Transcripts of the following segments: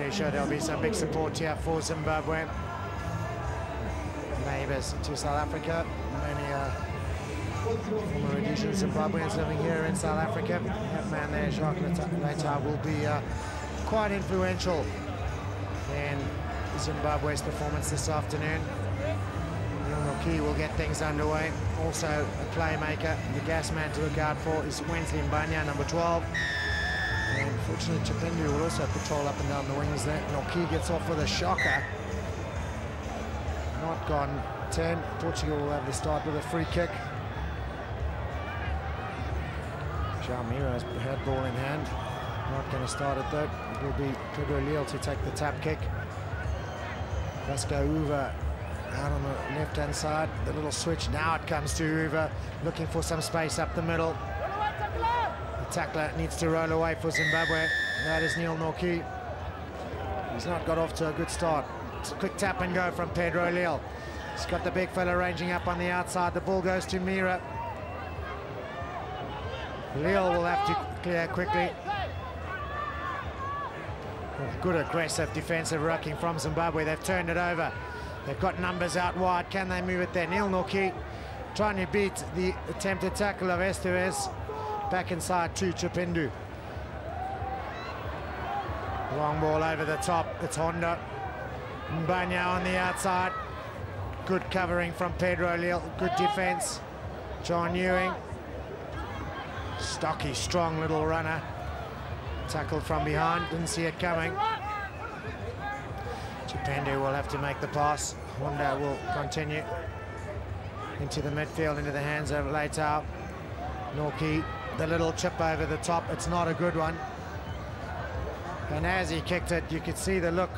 very sure there'll be some big support here for Zimbabwe. Neighbours to South Africa. Many former Rhodesian Zimbabweans living here in South Africa. That man there, Jacques Leita, will be quite influential in Zimbabwe's performance this afternoon. Noki will get things underway. Also a playmaker, the gas man to look out for is Wensley Mbanya, number 12. And unfortunately, Chipendu will also patrol up and down the wings there. Noki gets off with a shocker. Not gone 10. Portugal will have the start with a free kick. Mira's had ball in hand. Not going to start it though. It will be Pedro Leal to take the tap kick. Vasco Uva out on the left-hand side. The little switch. Now it comes to Uva, looking for some space up the middle. The tackler needs to roll away for Zimbabwe. That is Neil Noki. He's not got off to a good start. It's a quick tap and go from Pedro Leal. He's got the big fella ranging up on the outside. The ball goes to Mira. Leal will have to clear quickly. Good aggressive defensive rucking from Zimbabwe. They've turned it over. They've got numbers out wide. Can they move it there? Neil Noki trying to beat the attempted tackle of Esteves. Back inside to Chipendu. Long ball over the top. It's Honda. Mbanya on the outside. Good covering from Pedro Leal. Good defense. John Ewing. Stocky, strong little runner. Tackled from behind, didn't see it coming. Chipendu will have to make the pass. Honda will continue into the midfield, into the hands of Leitao. Noki, the little chip over the top, it's not a good one. And as he kicked it, you could see the look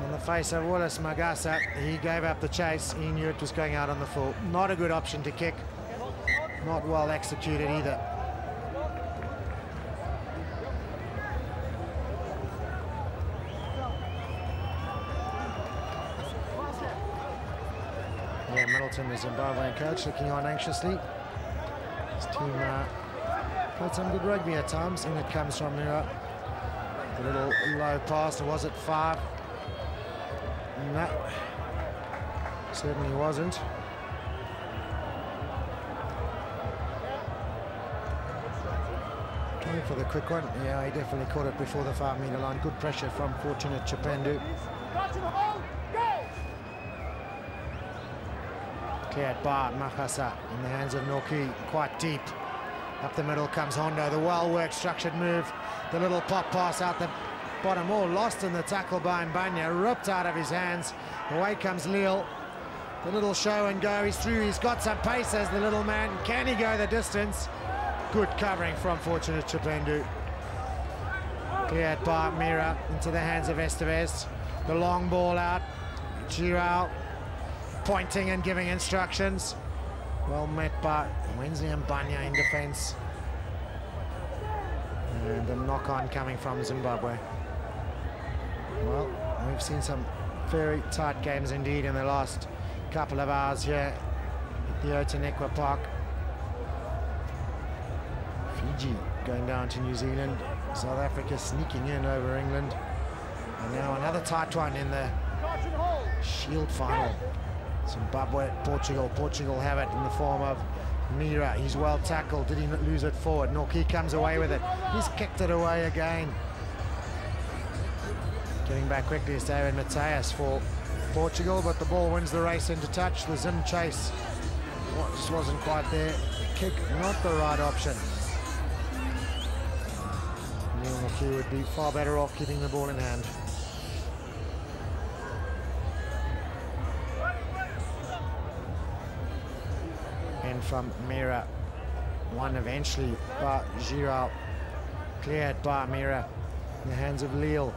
on the face of Willis Magasa. He gave up the chase, he knew it was going out on the full. Not a good option to kick, not well executed either. Yeah, Middleton, the Zimbabwean coach, looking on anxiously. His team played some good rugby at times, and it comes from Mira. The little low pass, was it 5? No, certainly wasn't. Going for the quick one. Yeah, he definitely caught it before the 5-metre line. Good pressure from fortunate Chipendu. Cleared by Makasa in the hands of Noki, quite deep. Up the middle comes Hondo, the well-worked structured move. The little pop pass out the bottom, all lost in the tackle by Mbanya, ripped out of his hands. Away comes Leal. The little show and go, he's through, he's got some pace as the little man. Can he go the distance? Good covering from fortunate Chipendu. Cleared by Mira into the hands of Esteves. The long ball out, Girao pointing and giving instructions. Well met by Wensley and Mbanya in defense. And the knock-on coming from Zimbabwe. Well, we've seen some very tight games indeed in the last couple of hours here at the Otanequa Park. Fiji going down to New Zealand. South Africa sneaking in over England. And now another tight one in the Shield final. Zimbabwe, Portugal. Portugal have it in the form of Mira. He's well tackled. Did he lose it forward? Noki comes away with it. He's kicked it away again. Getting back quickly is David Mateus for Portugal, but the ball wins the race into touch. The Zim chase just wasn't quite there. The kick, not the right option. Neil Noki would be far better off keeping the ball in hand. From Mira, one eventually by Girao, cleared by Mira in the hands of Leal.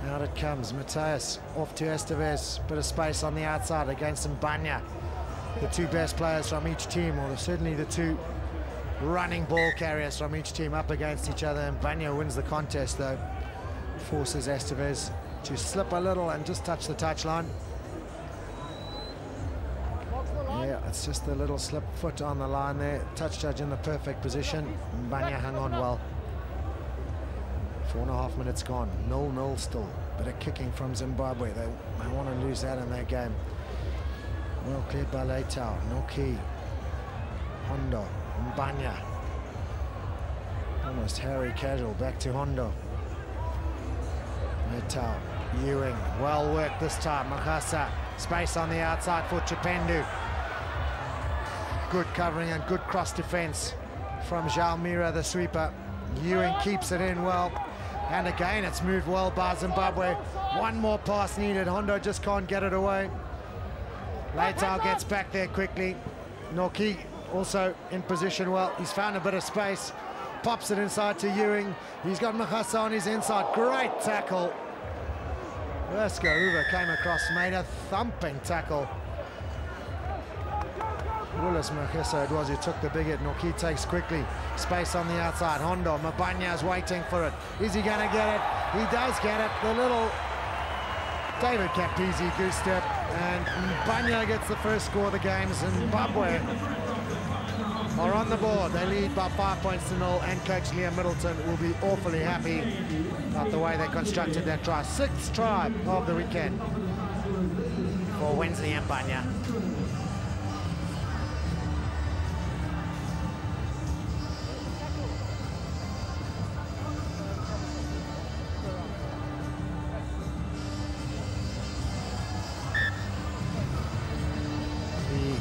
Out it comes, Mateus off to Esteves, bit of space on the outside against Mbanya. The two best players from each team, or certainly the two running ball carriers from each team up against each other. Mbanya wins the contest though, forces Esteves to slip a little and just touch the touchline. Yeah, it's just a little slip foot on the line there. Touch judge in the perfect position. Mbanya hung on well. 4.5 minutes gone. 0-0 still. Bit of kicking from Zimbabwe. They want to lose that in their game. Well cleared by Leitao. Noki. Hondo. Mbanya. Almost Harry casual. Back to Hondo. Leitao. Ewing. Well worked this time. Makasa. Space on the outside for Chipendu. Good covering and good cross defense from Jalmira, the sweeper. Ewing keeps it in well. And again, it's moved well by Zimbabwe. One more pass needed. Hondo just can't get it away. Leitao gets back there quickly. Noki also in position well. He's found a bit of space. Pops it inside to Ewing. He's got Makasa on his inside. Great tackle. Versko Uva came across, made a thumping tackle. Willis Makasa it was who took the big hit. Noki takes quickly. Space on the outside. Hondo. Mabanya's waiting for it. Is he going to get it? He does get it. The little David Campizi goose step. And Mbanya gets the first score of the game. Zimbabwe are on the board. They lead by 5 points to 0. And coach Liam Middleton will be awfully happy about the way they constructed that try. 6th try of the weekend for Wensley Mbanya.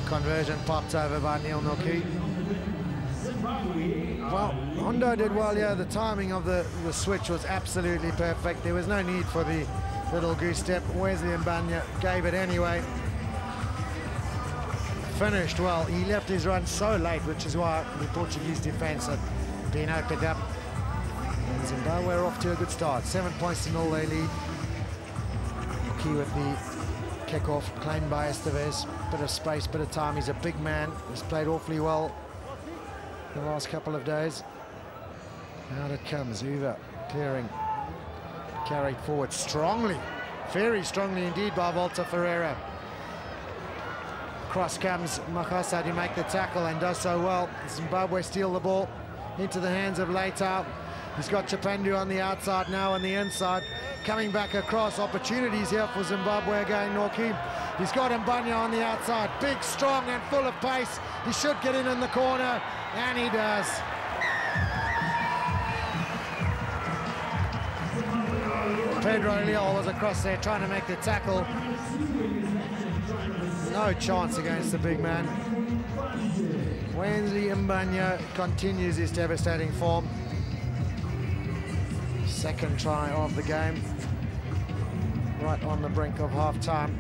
Conversion popped over by Neil Noki. Well, Hondo did well here. The timing of the switch was absolutely perfect. There was no need for the little goose step. Wesley Mbanya gave it anyway. Finished well. He left his run so late, which is why the Portuguese defence had been opened up. And Zimbabwe are off to a good start. 7 points to 0 they lead. Noki with the kick-off, claimed by Estevez. Bit of space, bit of time. He's a big man. He's played awfully well the last couple of days. Out it comes. Uva clearing. Carried forward strongly. Very strongly indeed by Volta Ferreira. Cross comes Makasa to make the tackle and does so well. Zimbabwe steal the ball into the hands of Leitao. He's got Chipendu on the outside now on the inside. Coming back across, opportunities here for Zimbabwe again. Noki. He's got Mbanya on the outside. Big, strong and full of pace. He should get in the corner, and he does. Pedro Leal was across there trying to make the tackle. No chance against the big man. Wensley Mbanya continues his devastating form. 2nd try of the game. Right on the brink of half-time.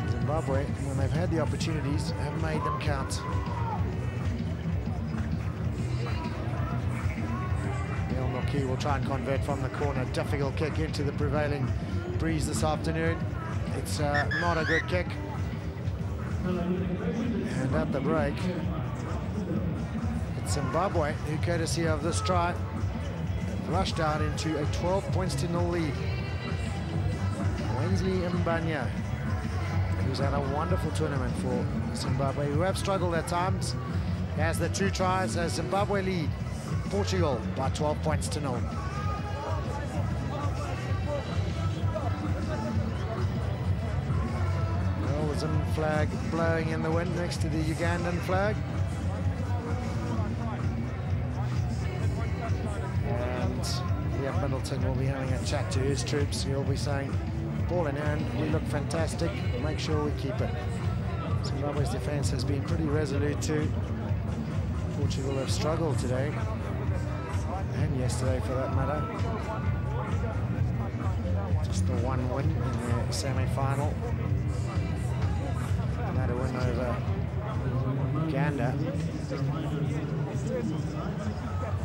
Zimbabwe, when they've had the opportunities, have made them count. Neil Noki will try and convert from the corner. Difficult kick into the prevailing breeze this afternoon. It's not a good kick. And at the break, it's Zimbabwe who, courtesy of this try, rushed out into a 12 points to 0 lead. Wensley Mbanya, who's had a wonderful tournament for Zimbabwe, who have struggled at times, has the 2 tries as Zimbabwe lead Portugal by 12 points to 0. Well, the Zim flag blowing in the wind next to the Ugandan flag. And Middleton will be having a chat to his troops. He'll be saying, ball in hand, we look fantastic, make sure we keep it. Zimbabwe's defence has been pretty resolute too. Portugal have struggled today, and yesterday for that matter. Just the 1 win in their semi-final. And that a win over Uganda.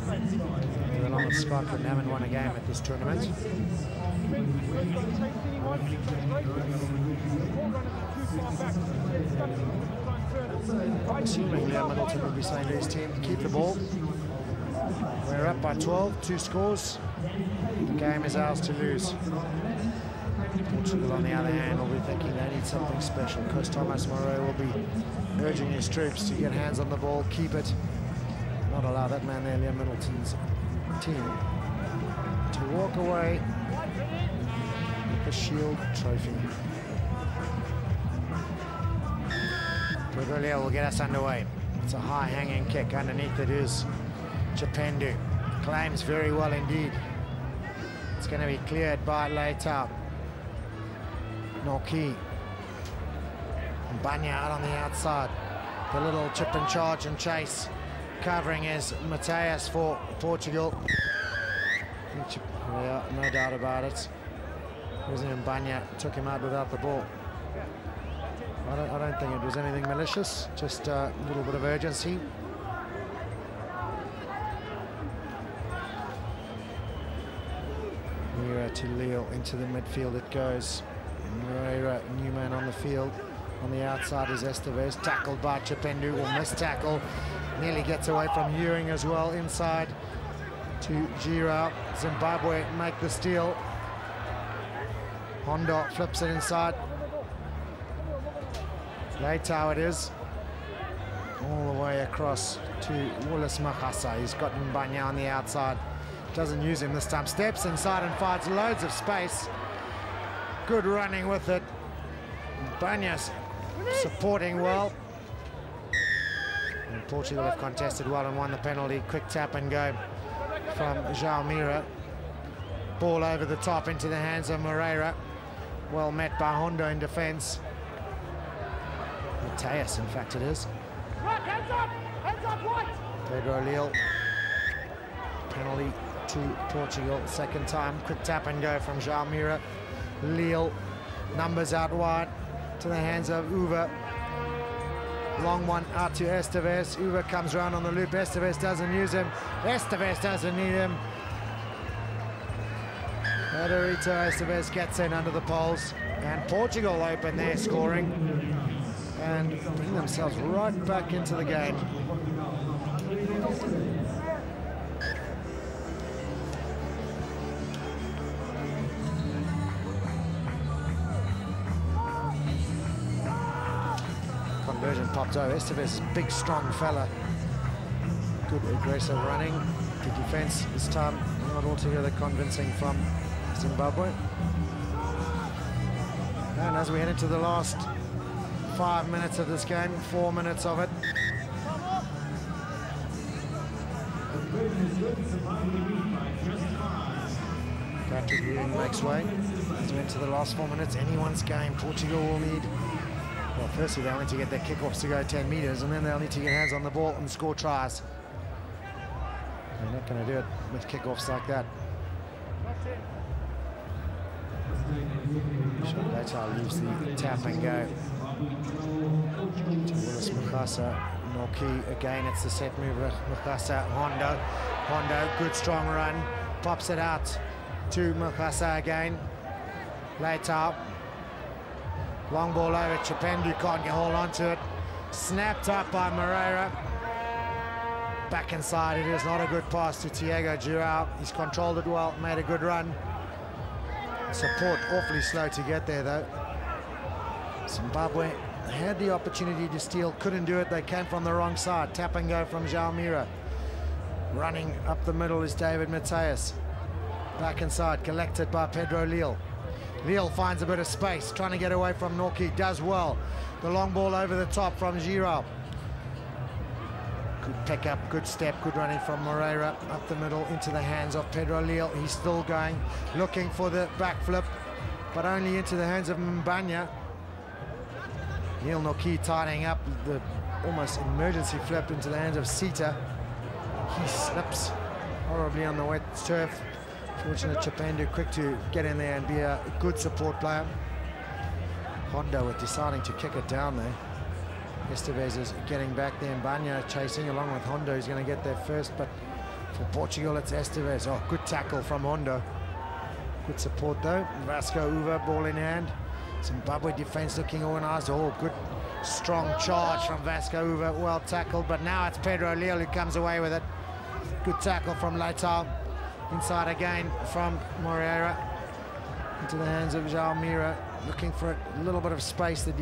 They along with Scotland haven't won a game at this tournament. Assuming Liam Middleton will be saying to his team, keep the ball. We're up by 12, 2 scores. The game is ours to lose. Portugal, on the other hand, will be thinking they need something special. Coach Thomas Moreau will be urging his troops to get hands on the ball, keep it, not allow that man there, Liam Middleton's team, to walk away with the Shield trophy. Portugal will get us underway. It's a high-hanging kick. Underneath it is Chapendu. Claims very well indeed. It's going to be cleared by Leitao. Norki. Banya out on the outside. The little chip and charge and chase. Covering is Mateus for Portugal. Yeah, no doubt about it. Banya took him out without the ball. I don't think it was anything malicious, just a little bit of urgency. Mira to Leo, into the midfield it goes. Moreira, new man on the field. On the outside is Estevez, tackled by Chapendu, or missed tackle. Nearly gets away from Ewing as well, inside to Girau. Zimbabwe make the steal. Honda flips it inside. Leitao it is. All the way across to Wallace Makasa. He's got Mbanya on the outside. Doesn't use him this time. Steps inside and finds loads of space. Good running with it. Mbanya supporting well. And Portugal have contested well and won the penalty. Quick tap and go from João Mira. Ball over the top into the hands of Moreira. Well met by Hondo in defence. Mateus, in fact, it is. Pedro Leal. Penalty to Portugal. Second time. Quick tap and go from João Mira. Leal. Numbers out wide to the hands of Uva. Long one out to Estevez. Uva comes round on the loop. Estevez doesn't use him. Estevez doesn't need him. Federico Estevez gets in under the poles. And Portugal open their scoring and bring themselves right back into the game. Conversion popped over. Estevez is a big, strong fella. Good aggressive running. Good defense this time. Not altogether convincing from Zimbabwe. And as we head into the last 5 minutes of this game, 4 minutes of it. Patrick Ewing makes way. As we enter the last 4 minutes, anyone's game. Portugal will need, well, firstly they'll need to get their kickoffs to go 10 metres, and then they'll need to get hands on the ball and score tries. They're not going to do it with kickoffs like that. Leitao leaves the tap and go to Willis Mukasa. Norki again, it's the set mover. Mukasa, Hondo, good strong run, pops it out to Mukasa again. Leitao, long ball over. Chapendu can't get hold on to it. Snapped up by Moreira. Back inside, it is not a good pass to Thiago Girau. He's controlled it well, made a good run. Support awfully slow to get there though. Zimbabwe had the opportunity to steal, couldn't do it. They came from the wrong side. Tap and go from João Mira. Running up the middle is David Mateus. Back inside, collected by Pedro Leal. Leal finds a bit of space, trying to get away from Norki, does well. The long ball over the top from Girau. Good pick up, good step, good running from Moreira. Up the middle into the hands of Pedro Leal. He's still going, looking for the backflip, but only into the hands of Mbanya. Neil Norki tidying up the almost emergency flip into the hands of Sita. He slips horribly on the wet turf. Fortunate Chapendu quick to get in there and be a good support player. Hondo deciding to kick it down there. Estevez is getting back there, and Mbanya chasing along with Hondo. He's going to get there first, but for Portugal it's Estevez. Oh, good tackle from Hondo. Good support though. Vasco Uva, ball in hand. Zimbabwe defense looking organised. Oh, good strong charge from Vasco Uva. Well tackled, but now it's Pedro Leal who comes away with it. Good tackle from Leitao. Inside again from Moreira. Into the hands of João Mira. Looking for a little bit of space. The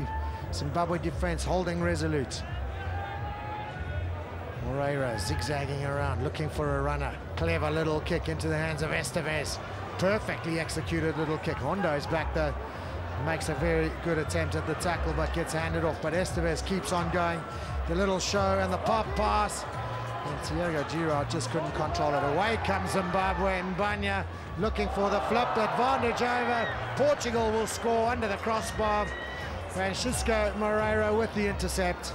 Zimbabwe defense holding resolute. Moreira zigzagging around, looking for a runner. Clever little kick into the hands of Estevez. Perfectly executed little kick. Hondo is back though. Makes a very good attempt at the tackle, but gets handed off. But Estevez keeps on going. The little show and the pop pass. And Thiago Girard just couldn't control it. Away comes Zimbabwe. Mbanya looking for the flip. Advantage over. Portugal will score under the crossbar. Francisco Moreira with the intercept.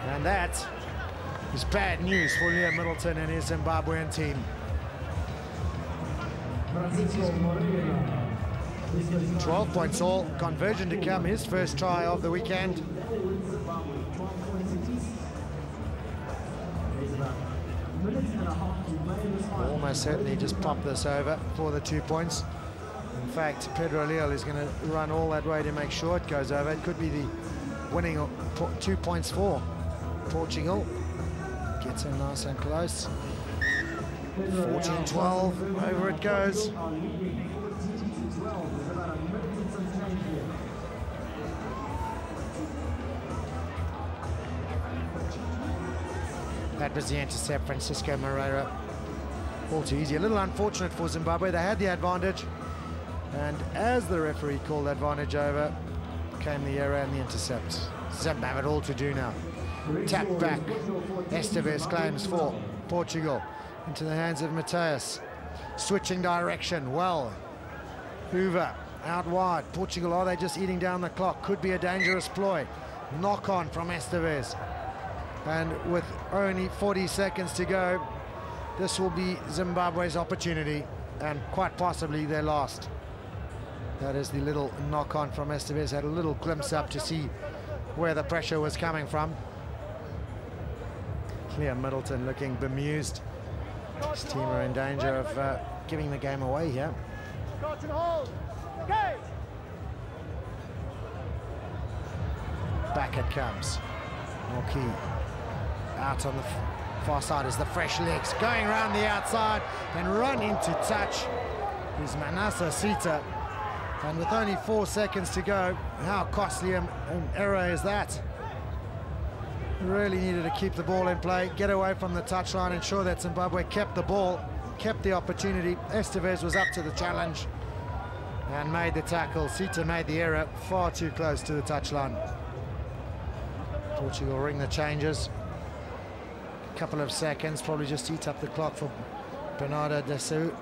And that is bad news for Liam Middleton and his Zimbabwean team. 12 points all, conversion to come, his first try of the weekend. Almost certainly just pop this over for the 2 points. In fact, Pedro Leal is going to run all that way to make sure it goes over. It could be the winning 2 points for Portugal. Gets in nice and close. 14-12, over it goes. That was the intercept, Francisco Moreira. All too easy. A little unfortunate for Zimbabwe. They had the advantage. And as the referee called advantage over, came the error and the intercept. Zim have it all to do now. Tap back. Estevez claims for Portugal. Into the hands of Mateus. Switching direction. Well. Hoover out wide. Portugal, are they just eating down the clock? Could be a dangerous ploy. Knock on from Estevez. And with only 40 seconds to go, this will be Zimbabwe's opportunity and quite possibly their last. That is the little knock on from Estevez. Had a little glimpse up to see where the pressure was coming from. Liam Middleton looking bemused. His team are in danger of giving the game away here. Back it comes. Norkie out on the far side is the fresh legs. Going around the outside and run into touch is Manasa Sita. And with only 4 seconds to go, how costly an error is that? Really needed to keep the ball in play, get away from the touchline, ensure that Zimbabwe kept the ball, kept the opportunity. Estevez was up to the challenge and made the tackle. Sita made the error, far too close to the touchline. Portugal ring the changes. A couple of seconds, probably just eat up the clock for Bernardo Dessau.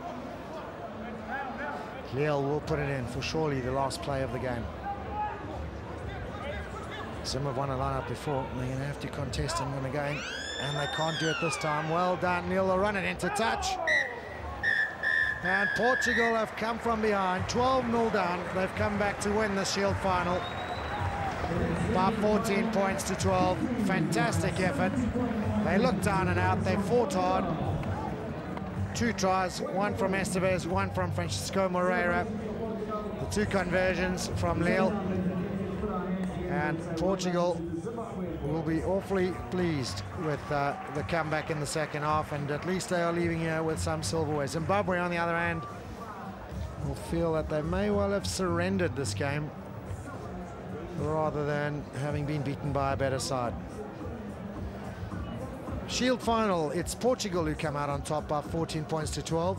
Leal will put it in for surely the last play of the game. Zim have won a line-up before, and they're going to have to contest and win a game, and they can't do it this time. Well done, Leal will run it into touch. And Portugal have come from behind, 12-0 down. They've come back to win the Shield final by 14 points to 12. Fantastic effort. They looked down and out, they fought hard. 2 tries, one from Estevez, one from Francisco Moreira. The 2 conversions from Leal. And Portugal will be awfully pleased with the comeback in the second half, and at least they are leaving here with some silverware. Zimbabwe, on the other hand, will feel that they may well have surrendered this game rather than having been beaten by a better side. Shield final, it's Portugal who come out on top by 14 points to 12.